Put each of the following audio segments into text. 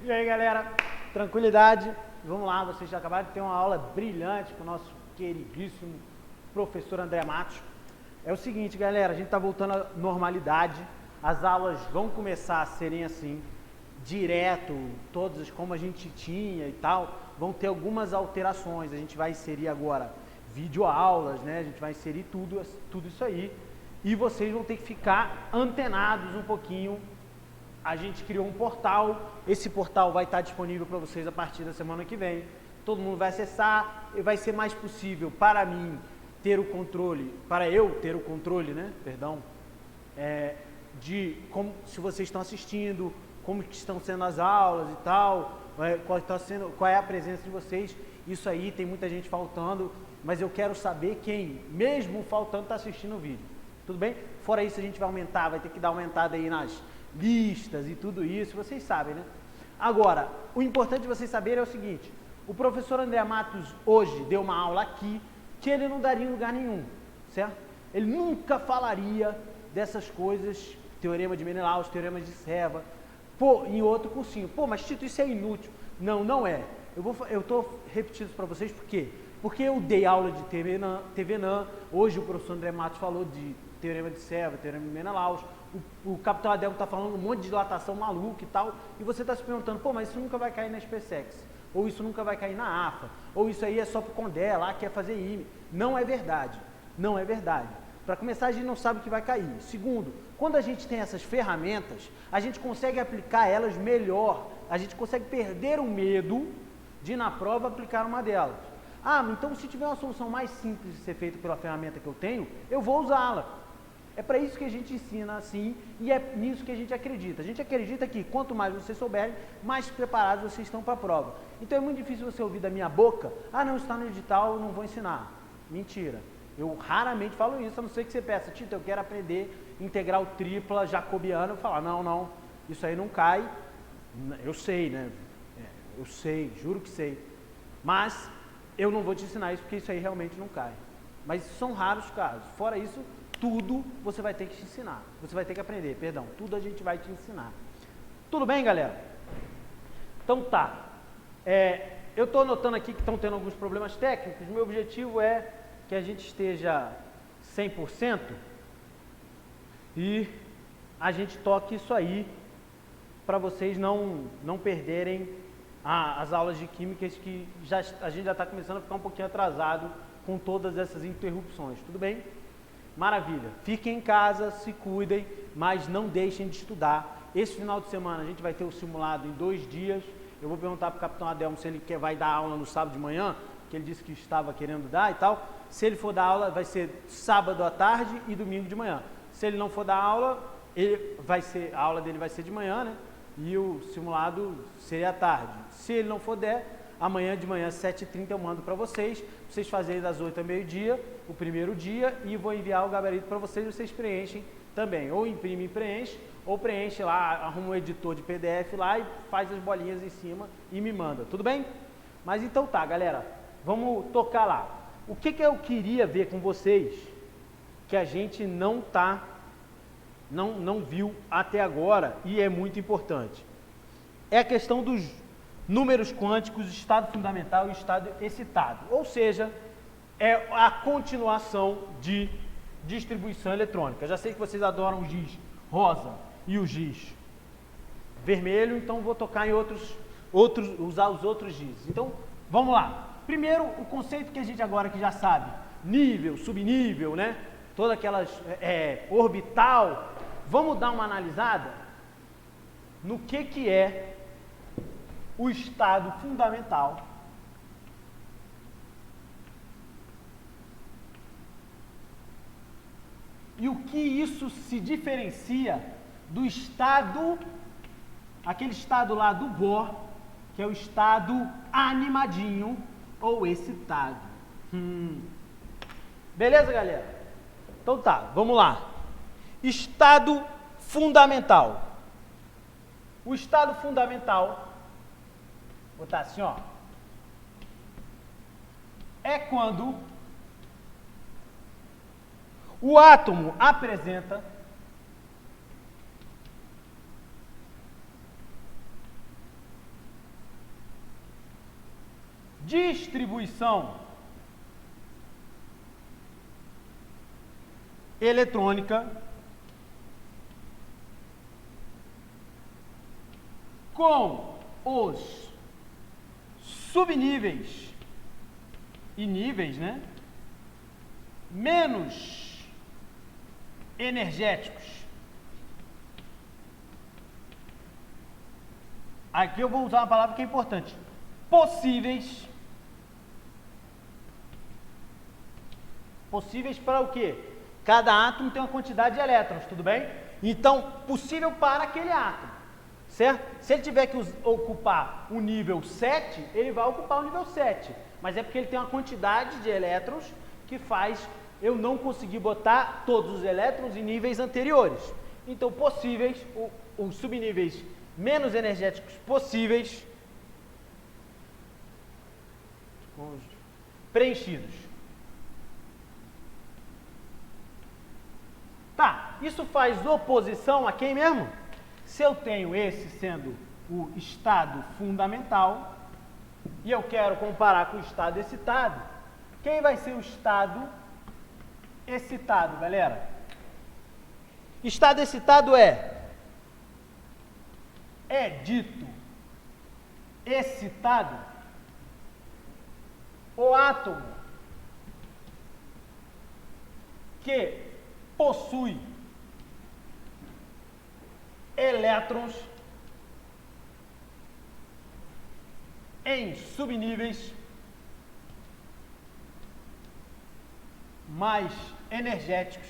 E aí, galera, tranquilidade? Vamos lá, vocês já acabaram de ter uma aula brilhante com o nosso queridíssimo professor André Matos. É o seguinte, galera, a gente está voltando à normalidade, as aulas vão começar a serem assim, direto, todas como a gente tinha e tal, vão ter algumas alterações, a gente vai inserir agora videoaulas, né? A gente vai inserir tudo isso aí, e vocês vão ter que ficar antenados um pouquinho. A gente criou um portal, esse portal vai estar disponível para vocês a partir da semana que vem. Todo mundo vai acessar e vai ser mais possível para mim ter o controle, para eu ter o controle, né? Perdão, de como, se vocês estão assistindo, como que estão sendo as aulas e tal, qual é a presença de vocês. Isso aí, tem muita gente faltando, mas eu quero saber quem, mesmo faltando, está assistindo o vídeo. Tudo bem? Fora isso, a gente vai aumentar, vai ter que dar uma aumentada aí nas listas e tudo isso, vocês sabem, né? Agora, o importante de vocês saberem é o seguinte: o professor André Matos hoje deu uma aula aqui que ele não daria em lugar nenhum, certo? Ele nunca falaria dessas coisas, teorema de Menelaus, teoremas de Serva, em outro cursinho. Pô, mas Tito, isso é inútil. Não, não é. Eu estou repetindo isso para vocês por quê? Porque eu dei aula de TVNAM, hoje o professor André Matos falou de teorema de Serva, teorema de Menelaus, o capitão Adelmo está falando um monte de dilatação maluca e tal, e você está se perguntando, pô, mas isso nunca vai cair na SpaceX, ou isso nunca vai cair na AFA, ou isso aí é só para o Condé lá, quer fazer IME. Não é verdade, não é verdade. Para começar, a gente não sabe o que vai cair. Segundo, quando a gente tem essas ferramentas, a gente consegue aplicar elas melhor, a gente consegue perder o medo de, na prova, aplicar uma delas. Ah, então se tiver uma solução mais simples de ser feita pela ferramenta que eu tenho, eu vou usá-la. É para isso que a gente ensina assim, e é nisso que a gente acredita. A gente acredita que quanto mais vocês souberem, mais preparados vocês estão para a prova. Então é muito difícil você ouvir da minha boca, ah, não, está no edital, eu não vou ensinar. Mentira. Eu raramente falo isso, a não ser que você peça, Tito, eu quero aprender integral tripla jacobiana. Eu falo, não, não, isso aí não cai. Eu sei, né? Eu sei, juro que sei. Mas eu não vou te ensinar isso, porque isso aí realmente não cai. Mas são raros casos. Fora isso, tudo você vai ter que te ensinar. Você vai ter que aprender, perdão. Tudo a gente vai te ensinar. Tudo bem, galera? Então tá. Eu estou anotando aqui que estão tendo alguns problemas técnicos. Meu objetivo é que a gente esteja 100% e a gente toque isso aí para vocês não perderem as aulas de química, que a gente já está começando a ficar um pouquinho atrasado com todas essas interrupções. Tudo bem? Maravilha. Fiquem em casa, se cuidem, mas não deixem de estudar. Esse final de semana a gente vai ter o simulado em 2 dias. Eu vou perguntar para o capitão Adelmo se ele vai dar aula no sábado de manhã, que ele disse que estava querendo dar e tal. Se ele for dar aula, vai ser sábado à tarde e domingo de manhã. Se ele não for dar aula, a aula dele vai ser de manhã, né? E o simulado seria à tarde. Se ele não for amanhã de manhã, 7h30, eu mando para vocês fazerem das 8 ao meio-dia, o primeiro dia, e vou enviar o gabarito para vocês preenchem também. Ou imprime e preenche, ou preenche lá, arruma um editor de PDF lá e faz as bolinhas em cima e me manda. Tudo bem? Mas então tá, galera, vamos tocar lá. O que eu queria ver com vocês, que a gente não viu até agora, e é muito importante, é a questão dos números quânticos, estado fundamental e estado excitado. Ou seja, é a continuação de distribuição eletrônica. Já sei que vocês adoram o giz rosa e o giz vermelho, então vou tocar em usar os outros gizes. Então, vamos lá. Primeiro, o conceito que a gente agora que já sabe, nível, subnível, né? Todas aquelas orbital. Vamos dar uma analisada no que é o estado fundamental e o que isso se diferencia do estado, aquele estado lá do Bohr, que é o estado animadinho ou excitado. Beleza, galera? Então tá, vamos lá. Estado fundamental. O estado fundamental, vou botar assim, ó, é quando o átomo apresenta distribuição eletrônica com os subníveis e níveis, né, menos energéticos. Aqui eu vou usar uma palavra que é importante. Possíveis. Possíveis para o quê? Cada átomo tem uma quantidade de elétrons, tudo bem? Então, possível para aquele átomo, certo? Se ele tiver que ocupar o nível 7, ele vai ocupar o nível 7. Mas é porque ele tem uma quantidade de elétrons que faz eu não conseguir botar todos os elétrons em níveis anteriores. Então, possíveis, os subníveis menos energéticos possíveis, preenchidos. Tá, isso faz oposição a quem mesmo? Se eu tenho esse sendo o estado fundamental e eu quero comparar com o estado excitado, quem vai ser o estado excitado, galera? Estado excitado é dito excitado o átomo que possui elétrons em subníveis mais energéticos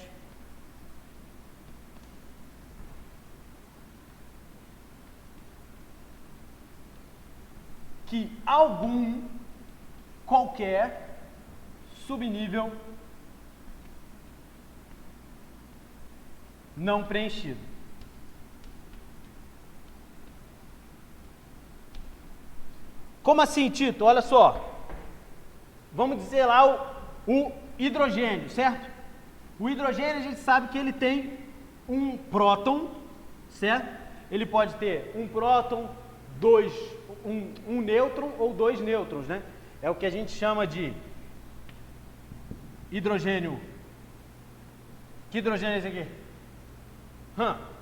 que algum qualquer subnível não preenchido. Como assim, Tito? Olha só. Vamos dizer lá o hidrogênio, certo? O hidrogênio a gente sabe que ele tem um próton, certo? Ele pode ter um próton, um nêutron ou dois nêutrons, né? É o que a gente chama de hidrogênio. Que hidrogênio é esse aqui?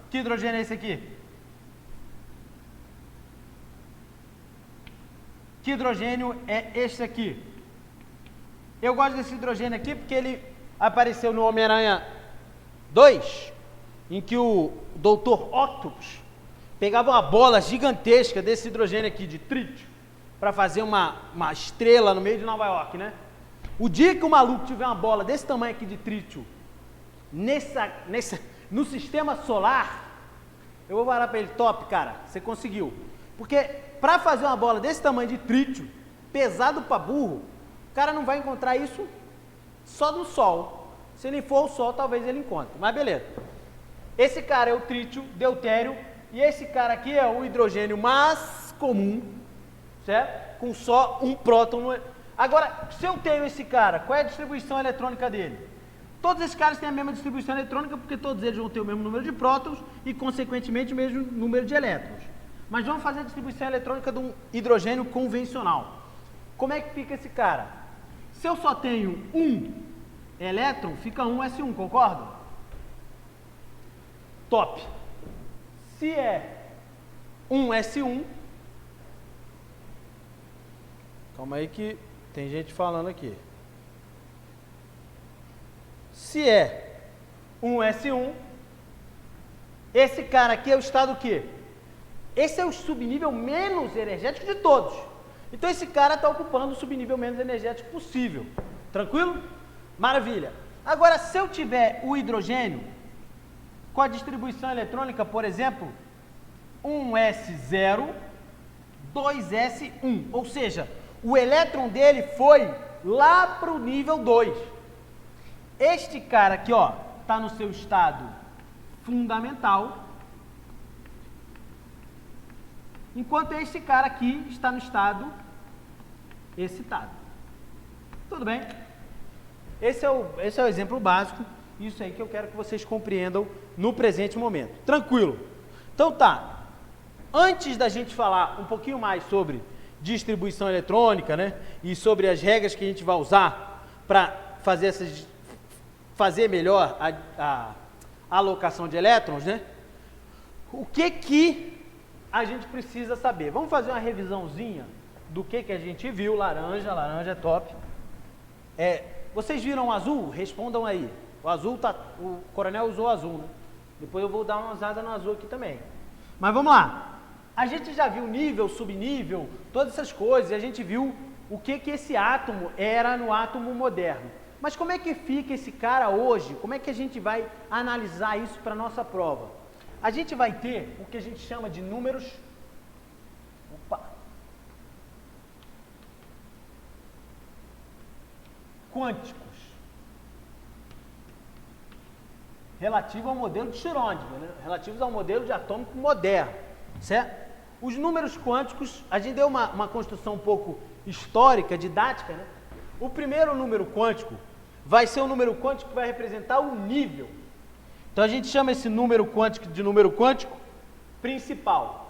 Que hidrogênio é esse aqui? Que hidrogênio é esse aqui? Eu gosto desse hidrogênio aqui porque ele apareceu no Homem-Aranha 2, em que o Dr. Octopus pegava uma bola gigantesca desse hidrogênio aqui de trítio para fazer uma estrela no meio de Nova York, né? O dia que o maluco tiver uma bola desse tamanho aqui de trítio no sistema solar, eu vou falar para ele, top, cara, você conseguiu. Porque para fazer uma bola desse tamanho de trítio, pesado para burro, o cara não vai encontrar isso só no Sol. Se ele for ao Sol, talvez ele encontre, mas beleza. Esse cara é o trítio, deutério, e esse cara aqui é o hidrogênio mais comum, certo? Com só um próton. Agora, se eu tenho esse cara, qual é a distribuição eletrônica dele? Todos esses caras têm a mesma distribuição eletrônica, porque todos eles vão ter o mesmo número de prótons e, consequentemente, o mesmo número de elétrons. Mas vamos fazer a distribuição eletrônica de um hidrogênio convencional. Como é que fica esse cara? Se eu só tenho um elétron, fica 1s1, concorda? Top. Se é 1s1, calma aí que tem gente falando aqui. Se é 1s1, esse cara aqui é o estado o quê? Esse é o subnível menos energético de todos. Então esse cara está ocupando o subnível menos energético possível. Tranquilo? Maravilha. Agora, se eu tiver o hidrogênio com a distribuição eletrônica, por exemplo, 1s0, 2s1, ou seja, o elétron dele foi lá para o nível 2. Este cara aqui, ó, está no seu estado fundamental, enquanto este cara aqui está no estado excitado. Tudo bem? Esse é o exemplo básico, isso aí que eu quero que vocês compreendam no presente momento. Tranquilo? Então tá, antes da gente falar um pouquinho mais sobre distribuição eletrônica, né? E sobre as regras que a gente vai usar para fazer melhor a alocação de elétrons, né? O que a gente precisa saber? Vamos fazer uma revisãozinha do que a gente viu. Laranja é top. Vocês viram o azul? Respondam aí. O azul o coronel usou o azul, né? Depois eu vou dar uma usada no azul aqui também. Mas vamos lá. A gente já viu nível, subnível, todas essas coisas, e a gente viu o que esse átomo era no átomo moderno. Mas como é que fica esse cara hoje? Como é que a gente vai analisar isso para a nossa prova? A gente vai ter o que a gente chama de números... quânticos. Relativo ao modelo de Schrödinger, né? Relativos ao modelo de atômico moderno, certo? Os números quânticos, a gente deu uma construção um pouco histórica, didática, né? O primeiro número quântico vai ser o número quântico que vai representar o nível. Então a gente chama esse número quântico de número quântico principal.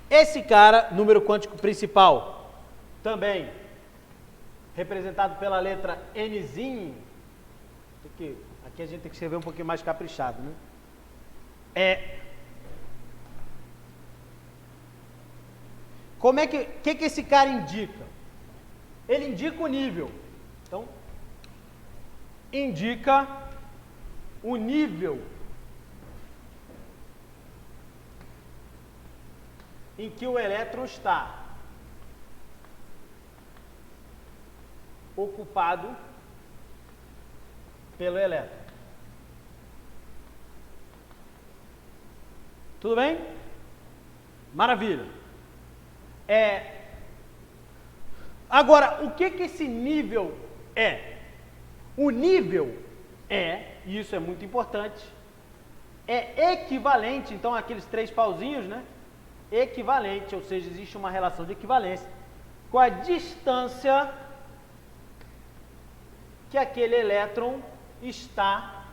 Esse cara, número quântico principal, também representado pela letra Nzinho, aqui a gente tem que escrever um pouquinho mais caprichado, né? Como é que esse cara indica? Ele indica o nível. Então, indica o nível em que o elétron está ocupado pelo elétron. Tudo bem? Maravilha. Agora, o que esse nível é? O nível e isso é muito importante, é equivalente, então, àqueles 3 pauzinhos, né? Equivalente, ou seja, existe uma relação de equivalência com a distância que aquele elétron está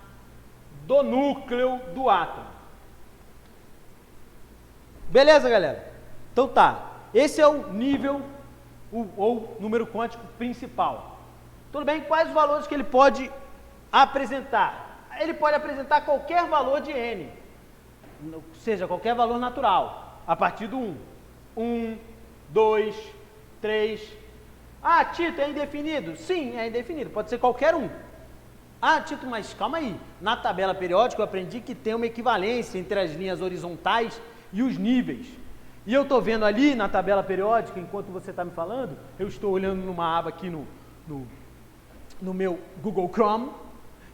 do núcleo do átomo. Beleza, galera? Então tá, esse é o nível ou número quântico principal. Tudo bem? Quais os valores que ele pode apresentar? Ele pode apresentar qualquer valor de n, ou seja, qualquer valor natural. A partir do 1. 1, 2, 3. Ah, Tito, é indefinido? Sim, é indefinido. Pode ser qualquer um. Ah, Tito, mas calma aí. Na tabela periódica eu aprendi que tem uma equivalência entre as linhas horizontais e os níveis. E eu estou vendo ali na tabela periódica, enquanto você está me falando, eu estou olhando numa aba aqui no meu Google Chrome,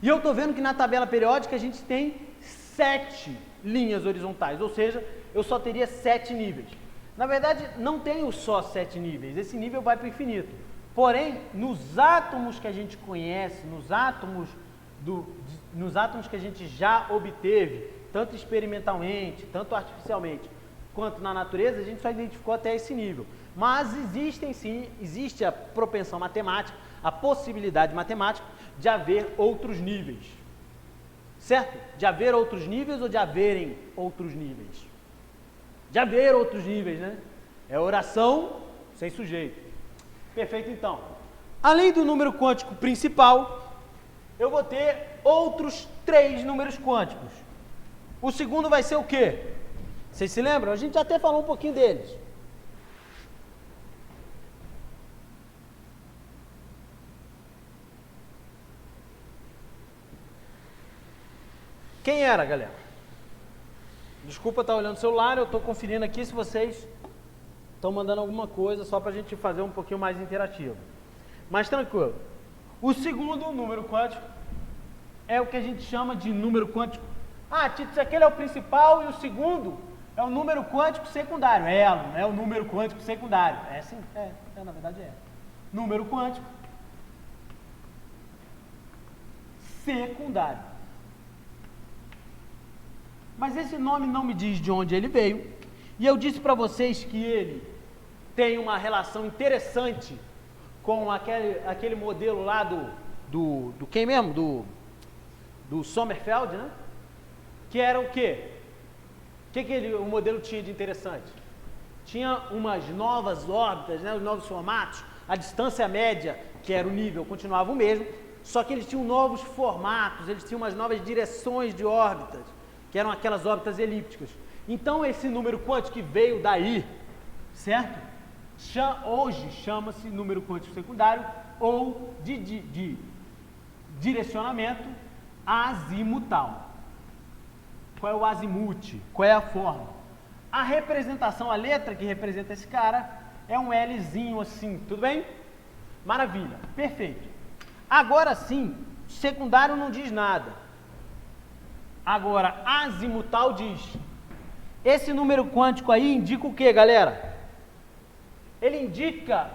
e eu estou vendo que na tabela periódica a gente tem 7 linhas horizontais, ou seja, eu só teria 7 níveis. Na verdade, não tenho só 7 níveis, esse nível vai para o infinito. Porém, nos átomos que a gente conhece, nos átomos que a gente já obteve, tanto experimentalmente, tanto artificialmente, quanto na natureza, a gente só identificou até esse nível. Mas existe a propensão matemática, a possibilidade matemática de haver outros níveis. Certo? De haver outros níveis ou de haverem outros níveis? De haver outros níveis, né? É oração sem sujeito. Perfeito, então. Além do número quântico principal, eu vou ter outros 3 números quânticos. O segundo vai ser o quê? Vocês se lembram? A gente já até falou um pouquinho deles. Quem era, galera? Desculpa estar olhando o celular, eu estou conferindo aqui se vocês estão mandando alguma coisa, só para a gente fazer um pouquinho mais interativo. Mas tranquilo. O segundo número quântico é o que a gente chama de número quântico. Ah, Tito, se aquele é o principal e o segundo é o número quântico secundário. É o número quântico secundário. É sim? Na verdade é. Número quântico secundário. Mas esse nome não me diz de onde ele veio. E eu disse para vocês que ele tem uma relação interessante com aquele modelo lá do quem mesmo? Do Sommerfeld, né? Que era o quê? O modelo tinha de interessante? Tinha umas novas órbitas, né, os novos formatos, a distância média, que era o nível, continuava o mesmo, só que eles tinham novos formatos, eles tinham umas novas direções de órbitas, que eram aquelas órbitas elípticas. Então esse número quântico que veio daí, certo? Hoje chama-se número quântico secundário ou de direcionamento azimutal. Qual é o azimute? Qual é a forma? A representação, a letra que representa esse cara é um Lzinho assim, tudo bem? Maravilha, perfeito. Agora sim, secundário não diz nada. Agora, azimutal diz. Esse número quântico aí indica o que, galera? Ele indica,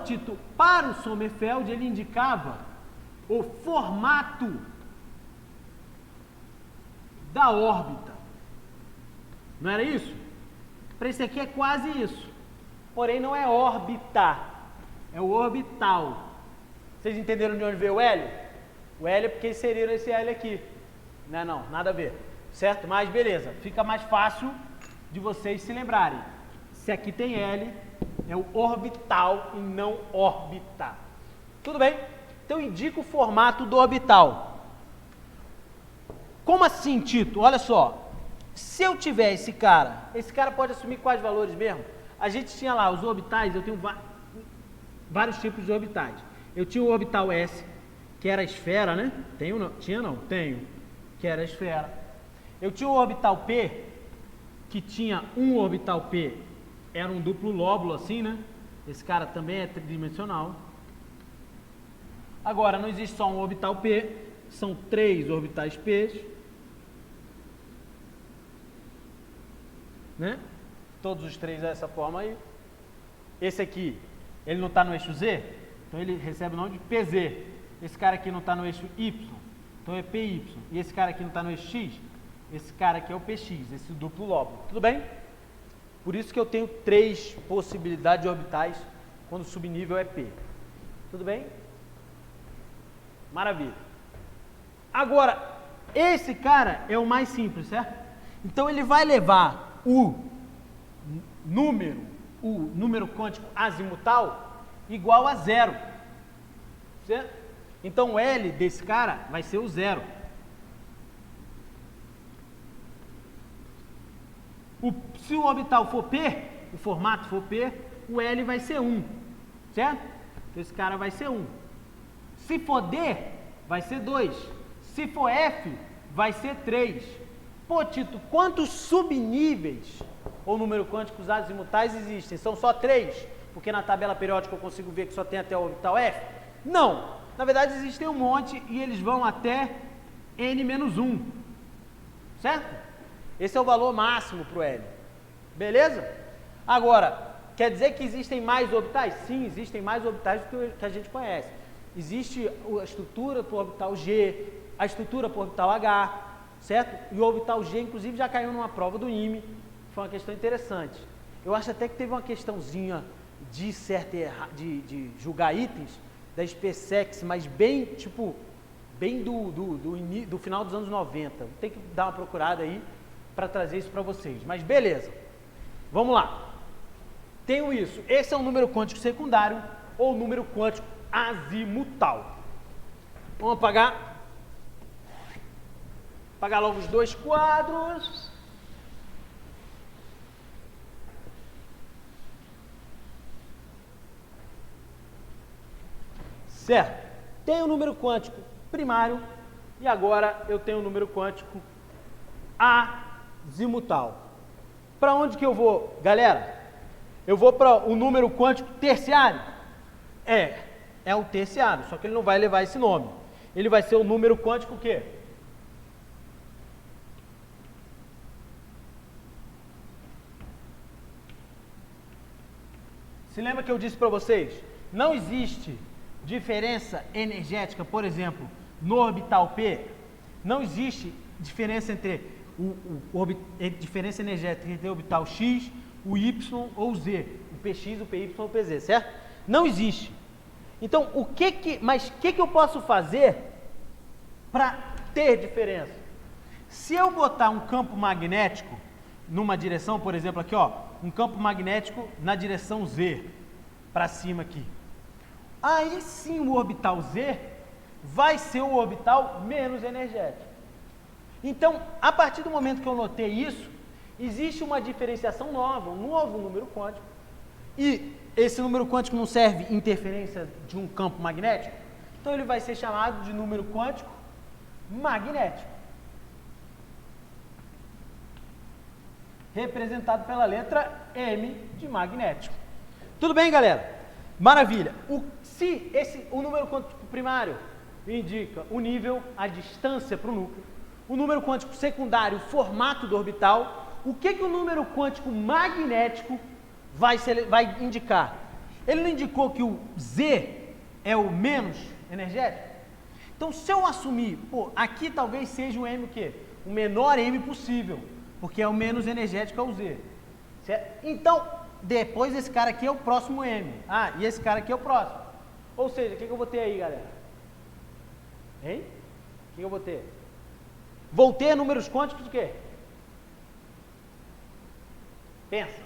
Tito, para o Sommerfeld ele indicava o formato da órbita. Não era isso? Para esse aqui é quase isso. Porém não é órbita, é o orbital. Vocês entenderam de onde veio o L? O L é porque inseriram esse L aqui. Não, nada a ver. Certo? Mas beleza, fica mais fácil de vocês se lembrarem. Se aqui tem L, é o orbital e não órbita. Tudo bem? Então indica o formato do orbital. Como assim, Tito? Olha só. Se eu tiver esse cara pode assumir quais valores mesmo? A gente tinha lá os orbitais, eu tenho vários tipos de orbitais. Eu tinha o orbital S, que era a esfera, né? Tenho, que era a esfera. Eu tinha o orbital P, que tinha um orbital P, era um duplo lóbulo assim, né? Esse cara também é tridimensional. Agora, não existe só um orbital P, são 3 orbitais P, né? Todos os 3 dessa forma aí. Esse aqui, ele não está no eixo Z, então ele recebe o nome de PZ. Esse cara aqui não está no eixo Y, então é PY. E esse cara aqui não está no eixo X, esse cara aqui é o PX, esse duplo lóbulo. Tudo bem? Por isso que eu tenho 3 possibilidades de orbitais quando o subnível é P. Tudo bem? Maravilha. Agora, esse cara é o mais simples, certo? Então ele vai levar o número quântico azimutal igual a 0. Certo? Então o L desse cara vai ser o 0. Se o orbital for P, o formato for P, o L vai ser 1. Certo? Então esse cara vai ser 1. Se for D, vai ser 2. Se for F, vai ser 3. Pô, Tito, quantos subníveis ou número quânticos azimutais existem? São só 3? Porque na tabela periódica eu consigo ver que só tem até o orbital F? Não! Na verdade existem um monte e eles vão até N-1. Certo? Esse é o valor máximo para o L. Beleza? Agora, quer dizer que existem mais orbitais? Sim, existem mais orbitais do que a gente conhece. Existe a estrutura para o orbital G, a estrutura para o orbital H, certo? E o orbital G, inclusive, já caiu numa prova do IME, foi uma questão interessante. Eu acho até que teve uma questãozinha de julgar itens da SpaceX, mas bem, bem do final dos anos 90. Tem que dar uma procurada aí para trazer isso para vocês. Mas beleza, vamos lá. Tenho isso. Esse é um número quântico secundário ou número quântico azimutal. Vamos apagar logo os 2 quadros. Certo. Tenho o número quântico primário e agora eu tenho o número quântico azimutal. Para onde que eu vou, galera? Eu vou para o número quântico terciário? É o terciário, só que ele não vai levar esse nome. Ele vai ser o número quântico o quê? Se lembra que eu disse para vocês? Não existe diferença energética, por exemplo, no orbital P. Não existe diferença entre diferença energética entre o orbital X, o Y ou o Z, o PX, o PY ou o PZ, certo? Não existe. Então, mas o que eu posso fazer para ter diferença? Se eu botar um campo magnético numa direção, por exemplo, aqui, ó, um campo magnético na direção Z, para cima aqui. Aí sim o orbital Z vai ser o orbital menos energético. Então, a partir do momento que eu notei isso, existe uma diferenciação nova, um novo número quântico. E esse número quântico não serve interferência de um campo magnético, então ele vai ser chamado de número quântico magnético. Representado pela letra M de magnético. Tudo bem, galera? Maravilha. Se o número quântico primário indica o nível, a distância para o núcleo, o número quântico secundário, o formato do orbital, o que o número quântico magnético vai indicar? Ele não indicou que o Z é o menos energético? Então, se eu assumir, aqui talvez seja o M o quê? O menor M possível, porque é o menos energético é o Z. Certo? Então, depois esse cara aqui é o próximo M. E esse cara aqui é o próximo. Ou seja, o que eu vou ter aí, galera? Hein? O que eu vou ter? Vou ter números quânticos de quê? Pensa.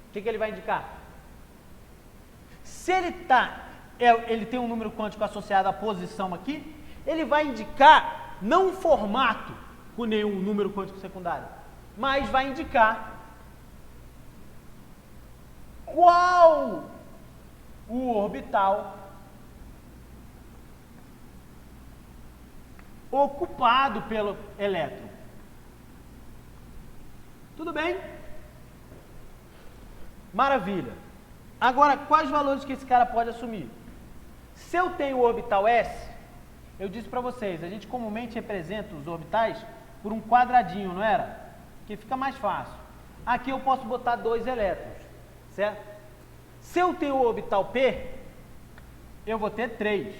O que ele vai indicar? Se ele tem um número quântico associado à posição aqui, ele vai indicar não um formato com nenhum número quântico secundário, mas vai indicar qual o orbital ocupado pelo elétron. Tudo bem? Maravilha. Agora, quais valores que esse cara pode assumir? Se eu tenho o orbital S, eu disse para vocês, a gente comumente representa os orbitais por um quadradinho, não era? Que fica mais fácil. Aqui eu posso botar 2 elétrons, certo? Se eu tenho o orbital P, eu vou ter 3.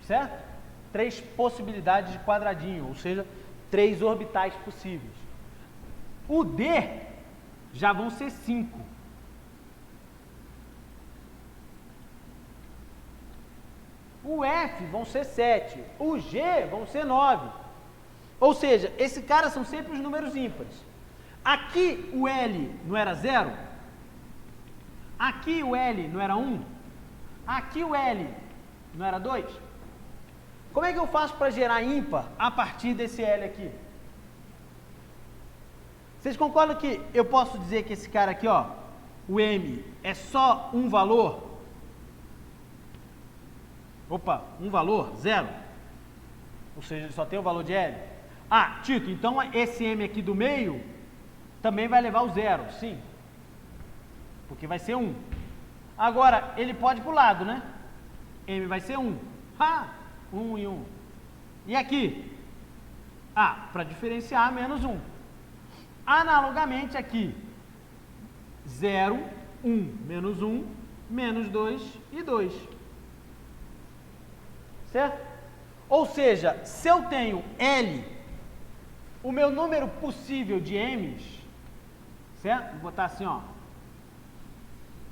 Certo? 3 possibilidades de quadradinho, ou seja, 3 orbitais possíveis. O D já vão ser 5. O F vão ser 7. O G vão ser 9. Ou seja, esses caras são sempre os números ímpares. Aqui o L não era 0? Aqui o L não era 1? Aqui o L não era 2? Como é que eu faço para gerar ímpar a partir desse L aqui? Vocês concordam que eu posso dizer que esse cara aqui, ó, o M, é só um valor? Opa, um valor, 0. Ou seja, ele só tem o valor de L. Tito, então esse M aqui do meio também vai levar o 0, sim. Porque vai ser 1. Agora, ele pode ir para o lado, né? M vai ser 1. 1 e 1. E aqui? Para diferenciar, menos 1. Analogamente aqui, 0, 1, menos 1, menos 2 e 2. Certo? Ou seja, se eu tenho L, o meu número possível de M's, certo? Vou botar assim, ó.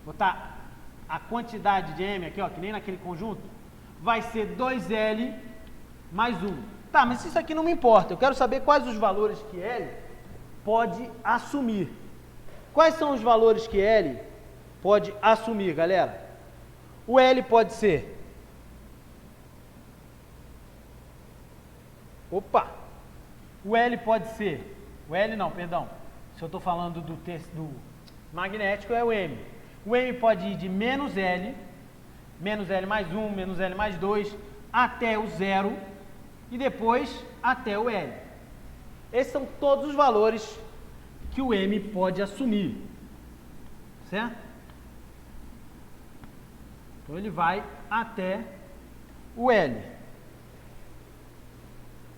Botar a quantidade de M aqui, ó, que nem naquele conjunto, vai ser 2L mais 1. Tá, mas isso aqui não me importa. Eu quero saber quais os valores que L pode assumir. Quais são os valores que L pode assumir, galera? O L pode ser... O L pode ser... O L não, perdão. Se eu estou falando do magnético, é o M. O M pode ir de menos L mais 1, menos L mais 2, até o 0 e depois até o L. Esses são todos os valores que o M pode assumir. Certo? Então ele vai até o L.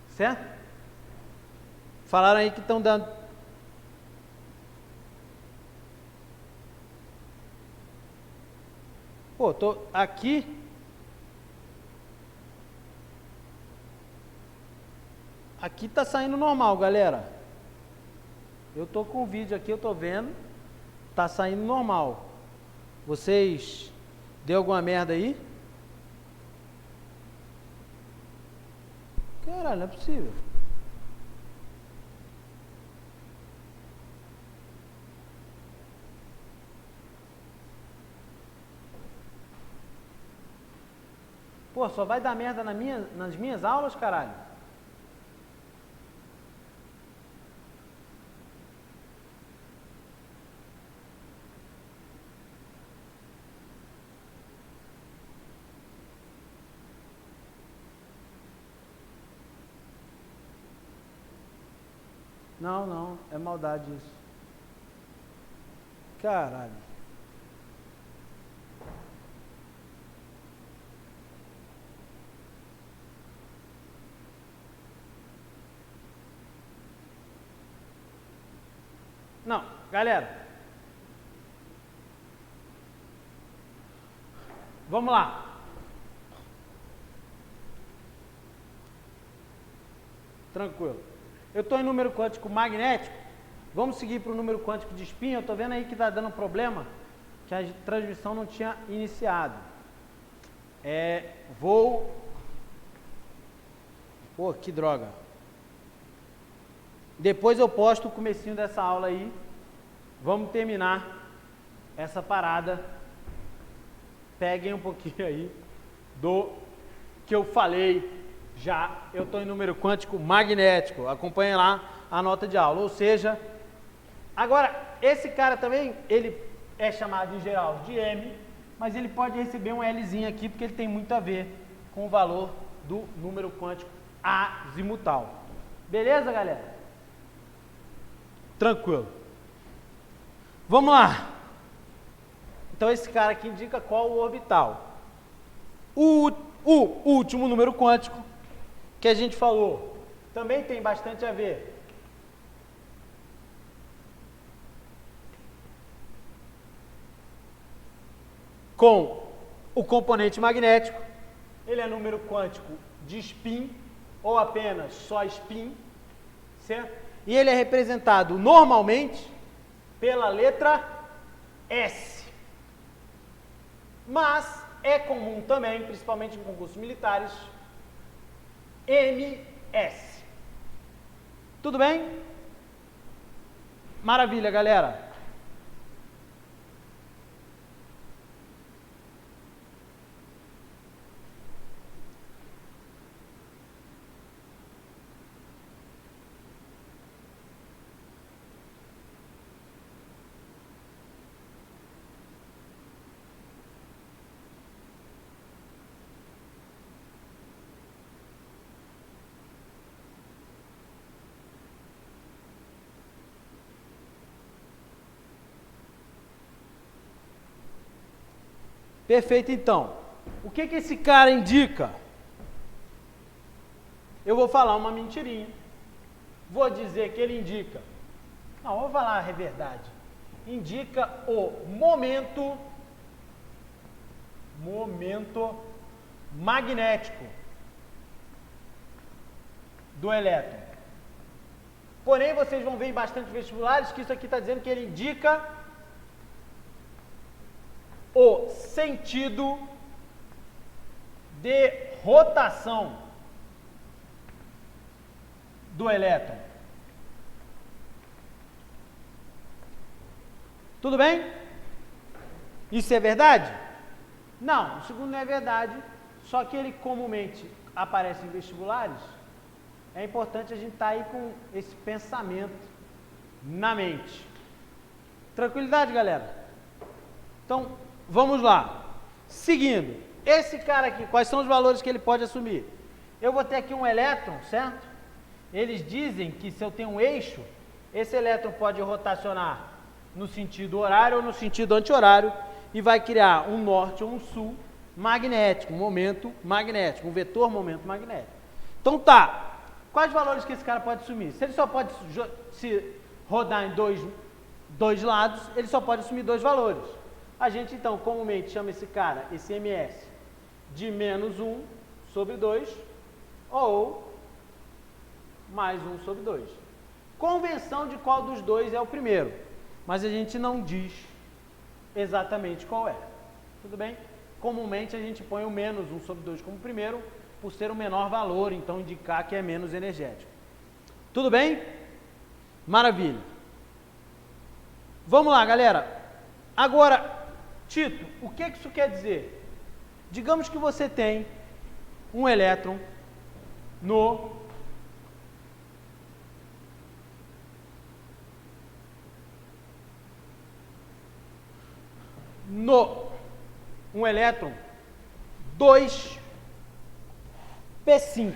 Certo? Falaram aí que estão dando... tô aqui... Aqui tá saindo normal, galera. Eu tô com o vídeo aqui, eu tô vendo. Tá saindo normal. Vocês... Deu alguma merda aí? Caralho, não é possível. Pô, só vai dar merda nas minhas aulas, caralho? Não, não, é maldade isso. Caralho. Não, galera. Vamos lá. Tranquilo. Eu estou em número quântico magnético. Vamos seguir para o número quântico de spin. Eu estou vendo aí que está dando problema, que a transmissão não tinha iniciado. Pô, que droga. Depois eu posto o comecinho dessa aula aí. Vamos terminar essa parada. Peguem um pouquinho aí do que eu falei. Já eu estou em número quântico magnético. Acompanhem lá a nota de aula. Ou seja, agora, esse cara também, ele é chamado em geral de M, mas ele pode receber um Lzinho aqui, porque ele tem muito a ver com o valor do número quântico azimutal. Beleza, galera? Tranquilo. Vamos lá. Então, esse cara aqui indica qual o orbital. O último número quântico que a gente falou também tem bastante a ver com o componente magnético. Ele é número quântico de spin, ou apenas só spin, certo? E ele é representado normalmente pela letra S. Mas é comum também, principalmente em concursos militares, MS. Tudo bem? Maravilha, galera. Perfeito, então. O que esse cara indica? Eu vou falar uma mentirinha. Vou dizer que ele indica... Não, vou falar a verdade. Indica o momento magnético do elétron. Porém, vocês vão ver em bastante vestibulares que isso aqui está dizendo que ele indica o sentido de rotação do elétron. Tudo bem? Isso é verdade? Não, o segundo não é verdade, só que ele comumente aparece em vestibulares. É importante a gente estar aí com esse pensamento na mente. Tranquilidade, galera? Então, vamos lá. Seguindo, esse cara aqui, quais são os valores que ele pode assumir? Eu vou ter aqui um elétron, certo? Eles dizem que se eu tenho um eixo, esse elétron pode rotacionar no sentido horário ou no sentido anti-horário e vai criar um norte ou um sul magnético, um momento magnético, um vetor momento magnético. Então tá, quais valores que esse cara pode assumir? Se ele só pode se rodar em dois lados, ele só pode assumir dois valores. A gente, então, comumente chama esse cara, esse MS, de menos 1 sobre 2 ou mais 1 sobre 2. convenção de qual dos dois é o primeiro, mas a gente não diz exatamente qual é. Tudo bem? Comumente a gente põe o menos 1 sobre 2 como primeiro, por ser o menor valor, então indicar que é menos energético. Tudo bem? Maravilha. Vamos lá, galera. Agora, Tito, o que isso quer dizer? Digamos que você tem um elétron um elétron 2p5,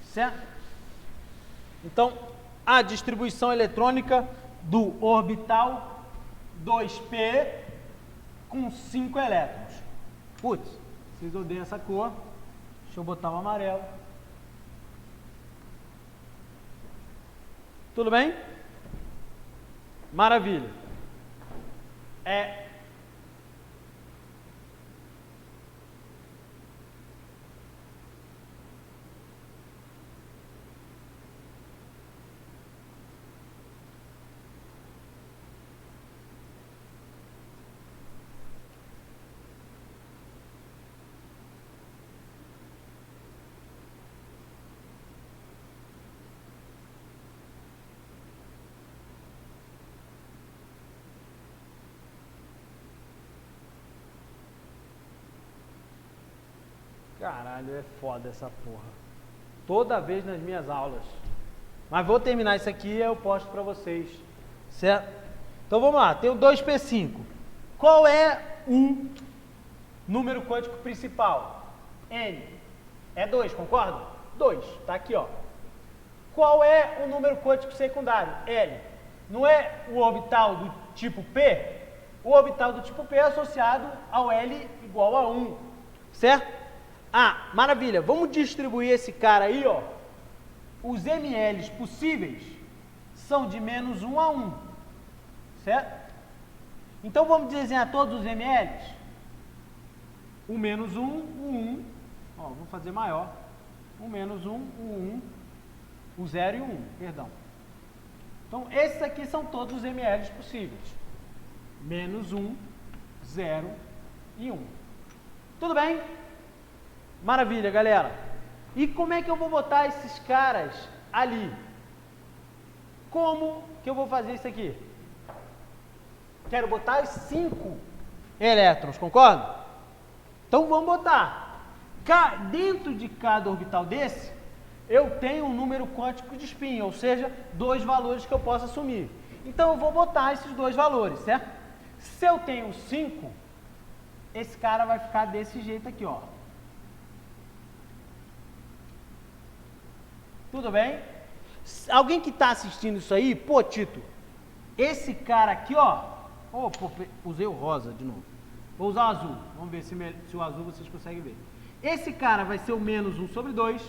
certo? Então, a distribuição eletrônica do orbital 2p com 5 elétrons. Putz, vocês odeiam essa cor. Deixa eu botar o amarelo. Tudo bem? Maravilha. Caralho, é foda essa porra. Toda vez nas minhas aulas. Mas vou terminar isso aqui e eu posto pra vocês. Certo? Então vamos lá, tem o 2p5. Qual é o número quântico principal? N. É 2, concorda? 2, tá aqui, ó. Qual é o número quântico secundário? L. Não é o orbital do tipo P? O orbital do tipo P é associado ao L igual a 1. Certo? Ah, maravilha. Vamos distribuir esse cara aí, ó. Os mLs possíveis são de menos 1 a 1. Certo? Então vamos desenhar todos os mLs. O menos 1, o 1. Ó, vou fazer maior. O menos 1, o 1. O 0 e o 1, perdão. Então, esses aqui são todos os mLs possíveis. Menos 1, 0 e 1. Tudo bem? Maravilha, galera. E como é que eu vou botar esses caras ali? Como que eu vou fazer isso aqui? Quero botar os 5 elétrons, concorda? Então vamos botar. Dentro de cada orbital desse, eu tenho um número quântico de spin, ou seja, 2 valores que eu posso assumir. Então eu vou botar esses 2 valores, certo? Se eu tenho 5, esse cara vai ficar desse jeito aqui, ó. Tudo bem? Alguém que está assistindo isso aí, pô, Tito, esse cara aqui, ó. Oh, pô, usei o rosa de novo. Vou usar o azul. Vamos ver se o azul vocês conseguem ver. Esse cara vai ser o menos 1 sobre 2.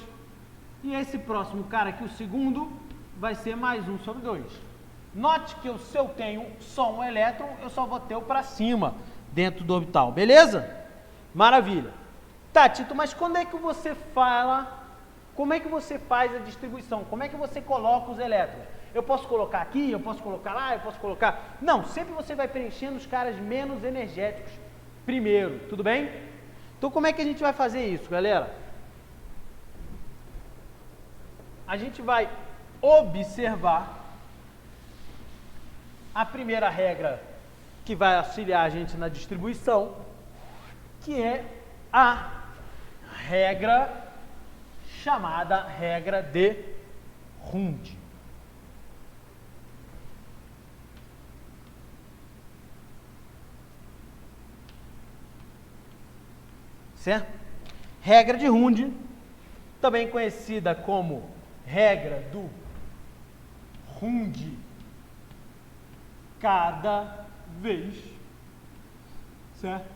E esse próximo cara aqui, o segundo, vai ser mais 1 sobre 2. Note que se eu tenho só um elétron, eu só vou ter o para cima dentro do orbital. Beleza? Maravilha. Tá, Tito, mas quando é que você fala... Como é que você faz a distribuição? Como é que você coloca os elétrons? Eu posso colocar aqui, eu posso colocar lá, eu posso colocar... Não, sempre você vai preenchendo os caras menos energéticos primeiro, tudo bem? Então como é que a gente vai fazer isso, galera? A gente vai observar a primeira regra que vai auxiliar a gente na distribuição, que é a regra chamada regra de Hund. Certo? Regra de Hund, também conhecida como regra do Hund cada vez. Certo?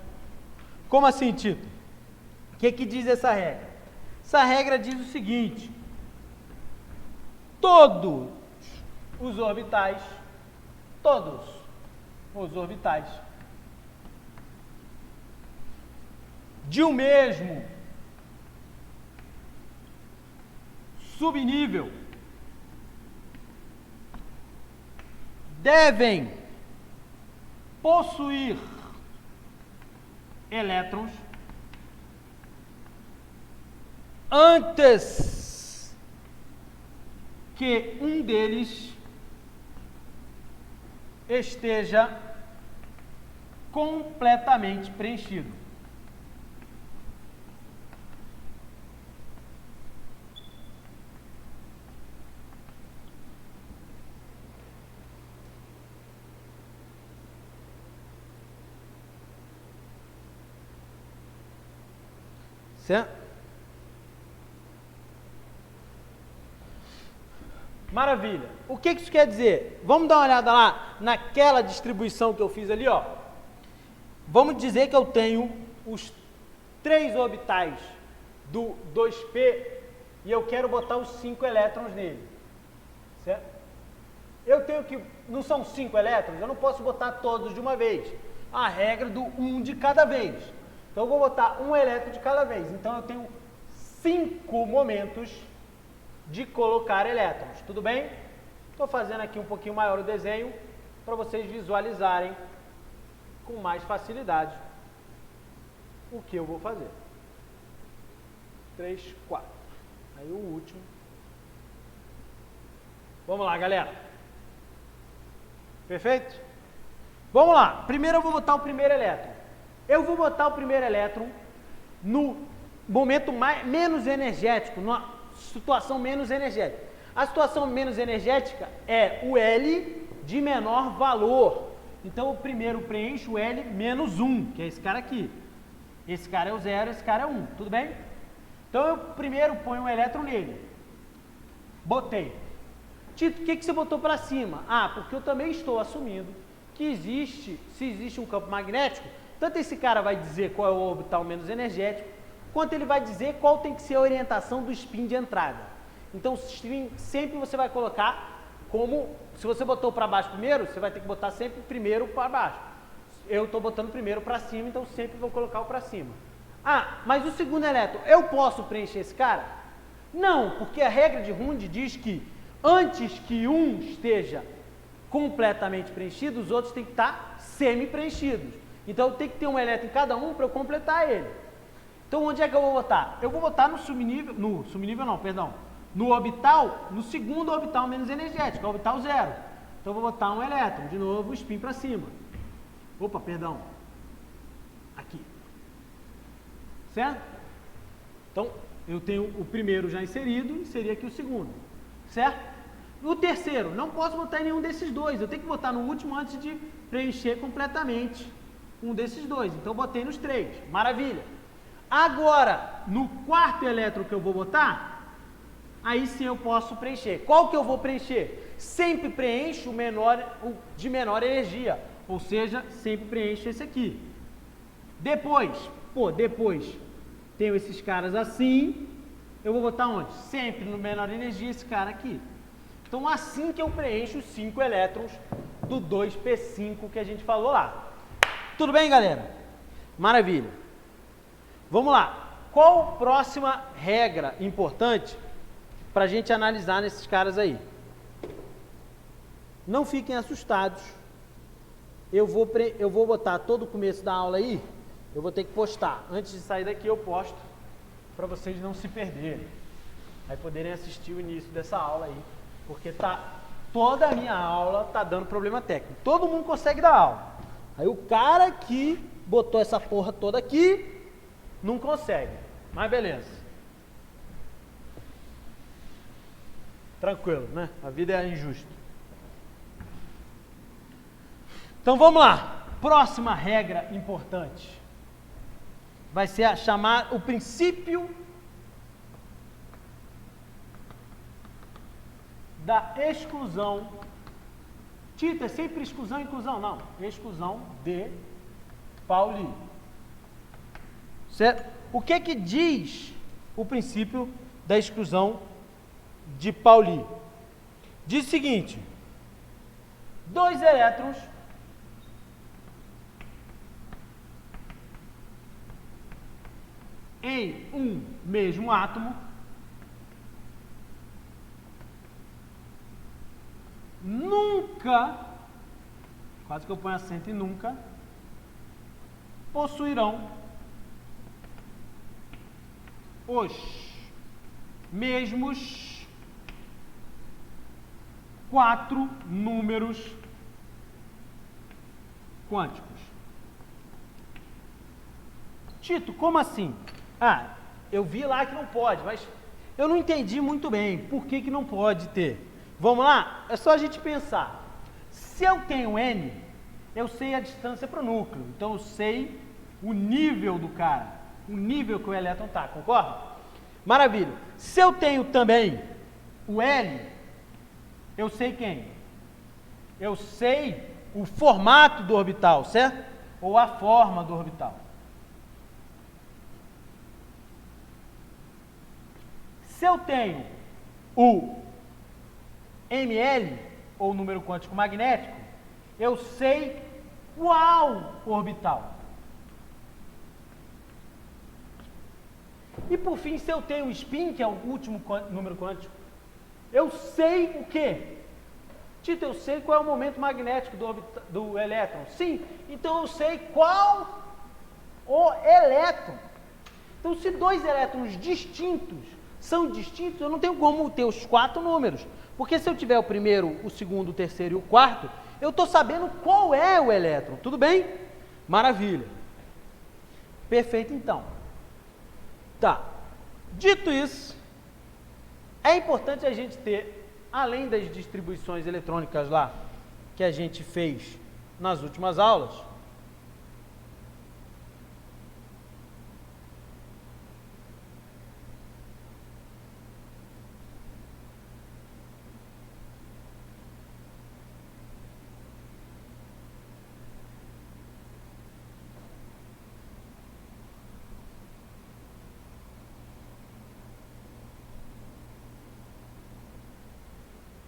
Como assim, Tito? O que diz essa regra? Essa regra diz o seguinte: todos os orbitais de um mesmo subnível devem possuir elétrons antes que um deles esteja completamente preenchido. Certo? Maravilha. O que isso quer dizer? Vamos dar uma olhada lá naquela distribuição que eu fiz ali, ó. Vamos dizer que eu tenho os 3 orbitais do 2p e eu quero botar os 5 elétrons nele. Certo? Eu tenho que... Não são 5 elétrons? Eu não posso botar todos de uma vez. A regra do 1 de cada vez. Então eu vou botar um elétron de cada vez. Então eu tenho 5 momentos de colocar elétrons. Tudo bem? Estou fazendo aqui um pouquinho maior o desenho para vocês visualizarem com mais facilidade o que eu vou fazer. 3, 4. Aí o último. Vamos lá, galera. Perfeito? Vamos lá. Primeiro eu vou botar o primeiro elétron. Eu vou botar o primeiro elétron no momento menos energético, numa situação menos energética. A situação menos energética é o L de menor valor. Então, eu primeiro preencho o L menos 1, que é esse cara aqui. Esse cara é o 0, esse cara é 1, tudo bem? Então, eu primeiro ponho um elétron nele. Botei. Tito, o que você botou para cima? Ah, porque eu também estou assumindo que se existe um campo magnético, tanto esse cara vai dizer qual é o orbital menos energético, quanto ele vai dizer qual tem que ser a orientação do spin de entrada. Então, sempre você vai colocar como, se você botou para baixo primeiro, você vai ter que botar sempre primeiro para baixo. Eu estou botando primeiro para cima, então sempre vou colocar o para cima. Ah, mas o segundo elétron, eu posso preencher esse cara? Não, porque a regra de Hund diz que antes que um esteja completamente preenchido, os outros têm que estar semi-preenchidos. Então, eu tenho que ter um elétron em cada um para eu completar ele. Então, onde é que eu vou botar? Eu vou botar no subnível, no orbital, no segundo orbital menos energético, orbital 0. Então, eu vou botar um elétron, de novo, o spin para cima. Opa, perdão. Aqui. Certo? Então, eu tenho o primeiro já inserido, inseri aqui o segundo. Certo? O terceiro, não posso botar em nenhum desses dois. Eu tenho que botar no último antes de preencher completamente um desses dois. Então, eu botei nos 3. Maravilha. Agora, no quarto elétron que eu vou botar, aí sim eu posso preencher. Qual que eu vou preencher? Sempre preencho o de menor energia. Ou seja, sempre preencho esse aqui. Depois tenho esses caras assim. Eu vou botar onde? Sempre no menor energia esse cara aqui. Então, assim que eu preencho os 5 elétrons do 2p5 que a gente falou lá. Tudo bem, galera? Maravilha. Vamos lá. Qual a próxima regra importante para a gente analisar nesses caras aí? Não fiquem assustados. Eu vou botar todo o começo da aula aí. Eu vou ter que postar. Antes de sair daqui eu posto para vocês não se perderem. Aí poderem assistir o início dessa aula aí. Porque toda a minha aula tá dando problema técnico. Todo mundo consegue dar aula. Aí o cara que botou essa porra toda aqui não consegue. Mas beleza. Tranquilo, né? A vida é injusta. Então vamos lá. Próxima regra importante. Vai ser chamar o princípio da exclusão. Tito, é sempre exclusão e inclusão? Não. Exclusão de Pauli. Certo? O que que diz o princípio da exclusão de Pauli? Diz o seguinte: 2 elétrons em um mesmo átomo nunca quase que eu ponho acento em nunca, possuirão os mesmos 4 números quânticos. Tito, como assim? Ah, eu vi lá que não pode, mas eu não entendi muito bem por que não pode ter. Vamos lá? É só a gente pensar. Se eu tenho N, eu sei a distância para o núcleo, então eu sei o nível do cara, o nível que o elétron está, concorda? Maravilha. Se eu tenho também o L, eu sei quem? Eu sei o formato do orbital, certo? Ou a forma do orbital. Se eu tenho o ML, ou número quântico magnético, eu sei qual orbital. E por fim, se eu tenho o spin, que é o último número quântico, eu sei o quê? Tito, eu sei qual é o momento magnético do elétron. Sim, então eu sei qual o elétron. Então, se dois elétrons distintos são distintos, eu não tenho como ter os 4 números. Porque se eu tiver o primeiro, o segundo, o terceiro e o quarto, eu estou sabendo qual é o elétron. Tudo bem? Maravilha. Perfeito, então. Tá. Dito isso, é importante a gente ter, além das distribuições eletrônicas lá, que a gente fez nas últimas aulas,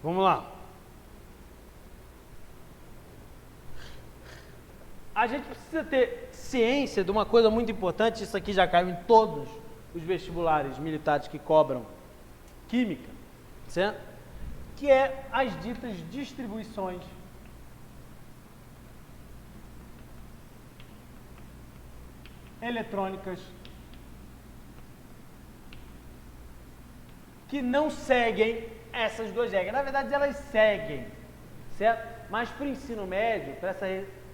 vamos lá. A gente precisa ter ciência de uma coisa muito importante, isso aqui já caiu em todos os vestibulares militares que cobram química, certo? Que é as ditas distribuições eletrônicas que não seguem essas duas regras. Na verdade, elas seguem, certo? Mas para o ensino médio, para essa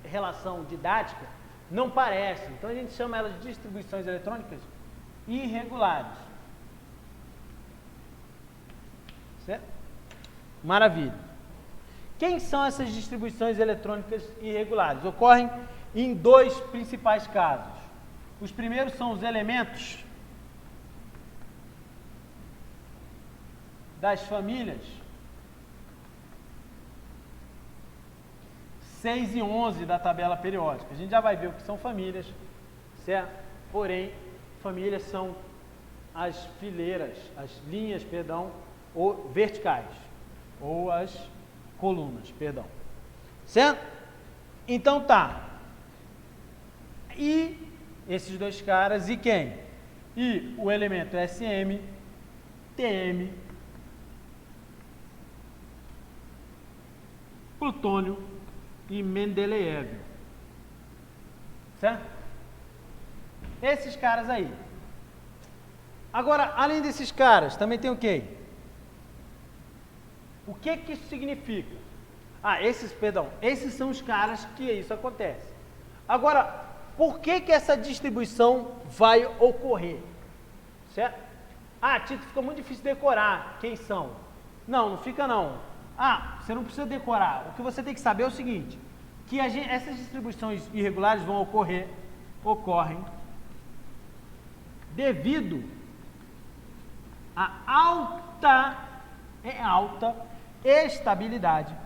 relação didática, não parece. Então, a gente chama elas de distribuições eletrônicas irregulares. Certo? Maravilha. Quem são essas distribuições eletrônicas irregulares? Ocorrem em 2 principais casos. Os primeiros são os elementos das famílias 6 e 11 da tabela periódica. A gente já vai ver o que são famílias, certo? Porém, famílias são as fileiras, as linhas, perdão, ou verticais, ou as colunas, perdão. Certo? Então tá. E esses 2 caras, e quem? E o elemento SM, TM, plutônio e Mendeleev. Certo? Esses caras aí. Agora, além desses caras, também tem o quê? O que que isso significa? Ah, esses são os caras que isso acontece. Agora, por que que essa distribuição vai ocorrer? Certo? Ah, Tito, fica muito difícil decorar quem são. Não, não fica não. Ah, você não precisa decorar. O que você tem que saber é o seguinte, que essas distribuições irregulares ocorrem devido à alta estabilidade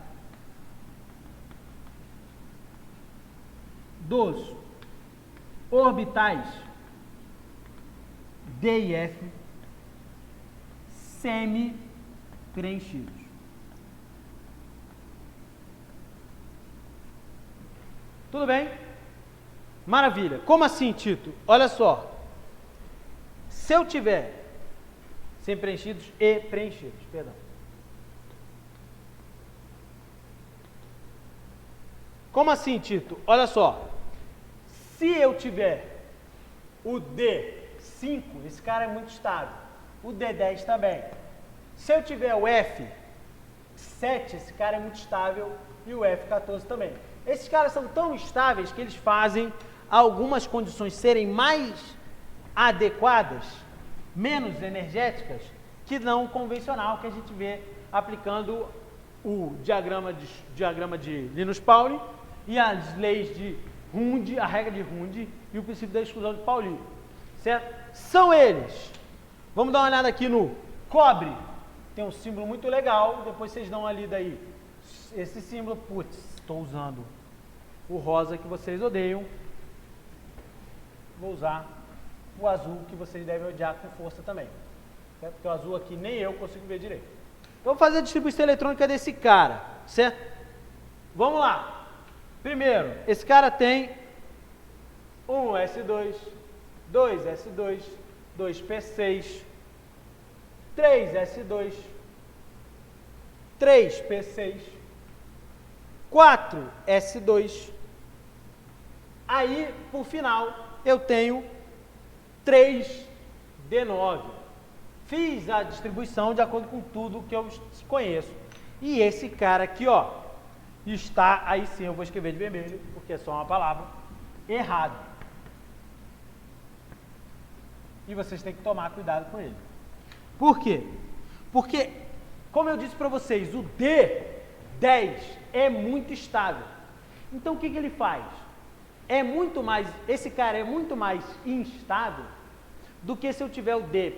dos orbitais D e F semi-preenchidos. Tudo bem? Maravilha. Como assim, Tito? Olha só. Se eu tiver semi-preenchidos e preenchidos, perdão. Como assim, Tito? Olha só. Se eu tiver o D5, esse cara é muito estável. O D10 também. Se eu tiver o F7, esse cara é muito estável. E o F14 também. Esses caras são tão estáveis que eles fazem algumas condições serem mais adequadas, menos energéticas, que não o convencional que a gente vê aplicando o diagrama de Linus Pauling e as leis de Hund, a regra de Hund e o princípio da exclusão de Pauli, certo? São eles. Vamos dar uma olhada aqui no cobre. Tem um símbolo muito legal, depois vocês dão uma lida aí. Esse símbolo, putz, estou usando o rosa que vocês odeiam. Vou usar o azul que vocês devem odiar com força também. Certo? Porque o azul aqui nem eu consigo ver direito. Então, vou fazer a distribuição eletrônica desse cara, certo? Vamos lá. Primeiro, esse cara tem 1s2, 2s2, 2p6, 3s2, 3p6, 4s2. Aí, por final, eu tenho 3d9. Fiz a distribuição de acordo com tudo que eu conheço. E esse cara aqui, ó, está, aí sim eu vou escrever de vermelho, porque é só uma palavra, errado. E vocês têm que tomar cuidado com ele. Por quê? Porque, como eu disse para vocês, o D10 é muito estável. Então o que ele faz? Esse cara é muito mais instável do que se eu tiver o D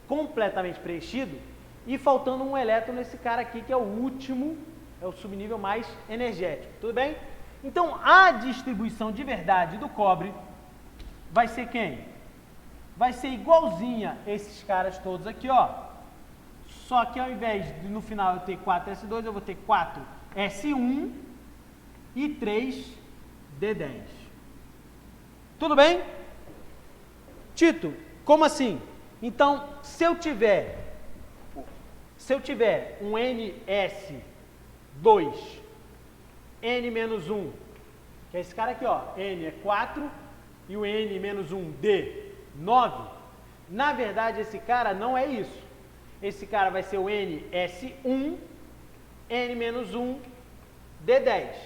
completamente preenchido e faltando um elétron nesse cara aqui, que é o último, é o subnível mais energético, tudo bem? Então, a distribuição de verdade do cobre vai ser quem? Vai ser igualzinha esses caras todos aqui, ó. Só que ao invés de no final eu ter 4s2, eu vou ter 4s1 e 3d10. Tudo bem? Tito, como assim? Então, se eu tiver um NS2, N-1, que é esse cara aqui, ó, N é 4 e o N-1, D, 9, na verdade esse cara não é isso. Esse cara vai ser o NS1, N-1, D10.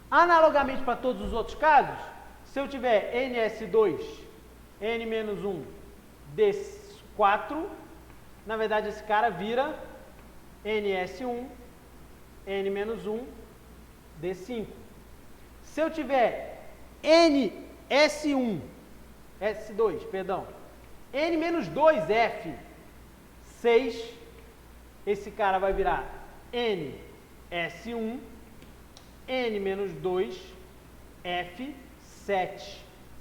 Analogamente para todos os outros casos, se eu tiver NS2, N-1, D4, na verdade esse cara vira NS1, N-1, D5. Se eu tiver NS1, S2, perdão, N-2F6, esse cara vai virar NS1, N-2F7,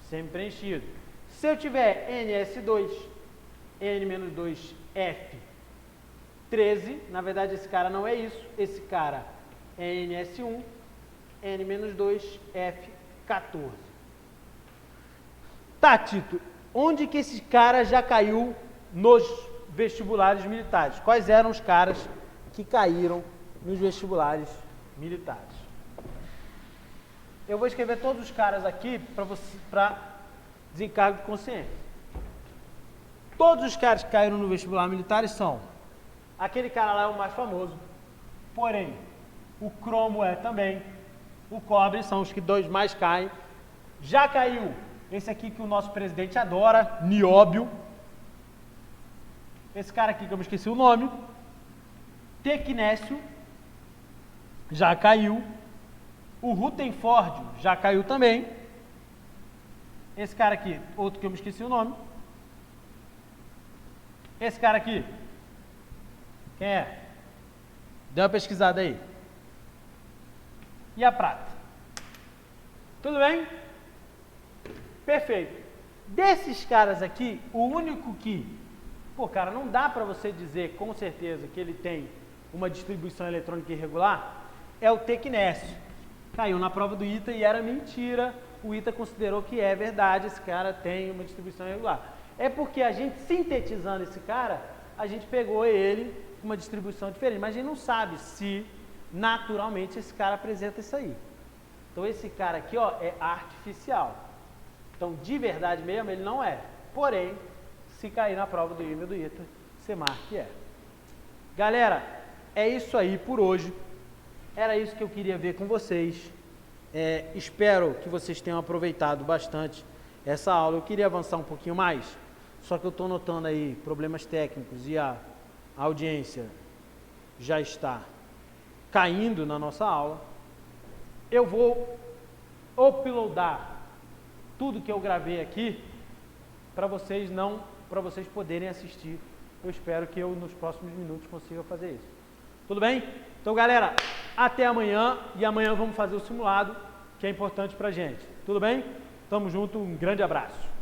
sempre preenchido. Se eu tiver NS2, N-2F13, na verdade esse cara não é isso, esse cara é NS1, N-2F14. Tá, Tito, onde que esse cara já caiu nos vestibulares militares? Quais eram os caras que caíram nos vestibulares militares? Eu vou escrever todos os caras aqui para desencargo de consciência. Todos os caras que caíram no vestibular militar são, aquele cara lá é o mais famoso, porém, o cromo é também, o cobre são os que dois mais caem. Já caiu esse aqui que o nosso presidente adora, nióbio. Esse cara aqui que eu me esqueci o nome. Tecnécio, já caiu. O rutenfórdio já caiu também. Esse cara aqui, outro que eu me esqueci o nome. Esse cara aqui, quem é? Dê uma pesquisada aí. E a prata? Tudo bem? Perfeito. Desses caras aqui, o único que, pô, cara, não dá para você dizer com certeza que ele tem uma distribuição eletrônica irregular, é o tecnécio. Caiu na prova do ITA e era mentira. O ITA considerou que é verdade, esse cara tem uma distribuição irregular. É porque a gente, sintetizando esse cara, a gente pegou ele com uma distribuição diferente. Mas a gente não sabe se, naturalmente, esse cara apresenta isso aí. Então esse cara aqui, ó, é artificial. Então, de verdade mesmo, ele não é. Porém, se cair na prova do IME e do ITA, você marca que é. Galera, é isso aí por hoje. Era isso que eu queria ver com vocês. Espero que vocês tenham aproveitado bastante essa aula. Eu queria avançar um pouquinho mais, só que eu estou notando aí problemas técnicos e a audiência já está caindo na nossa aula. Eu vou uploadar tudo que eu gravei aqui para vocês poderem assistir. Eu espero que eu nos próximos minutos consiga fazer isso. Tudo bem? Então, galera, até amanhã, e amanhã vamos fazer o simulado, que é importante pra gente. Tudo bem? Tamo junto, um grande abraço.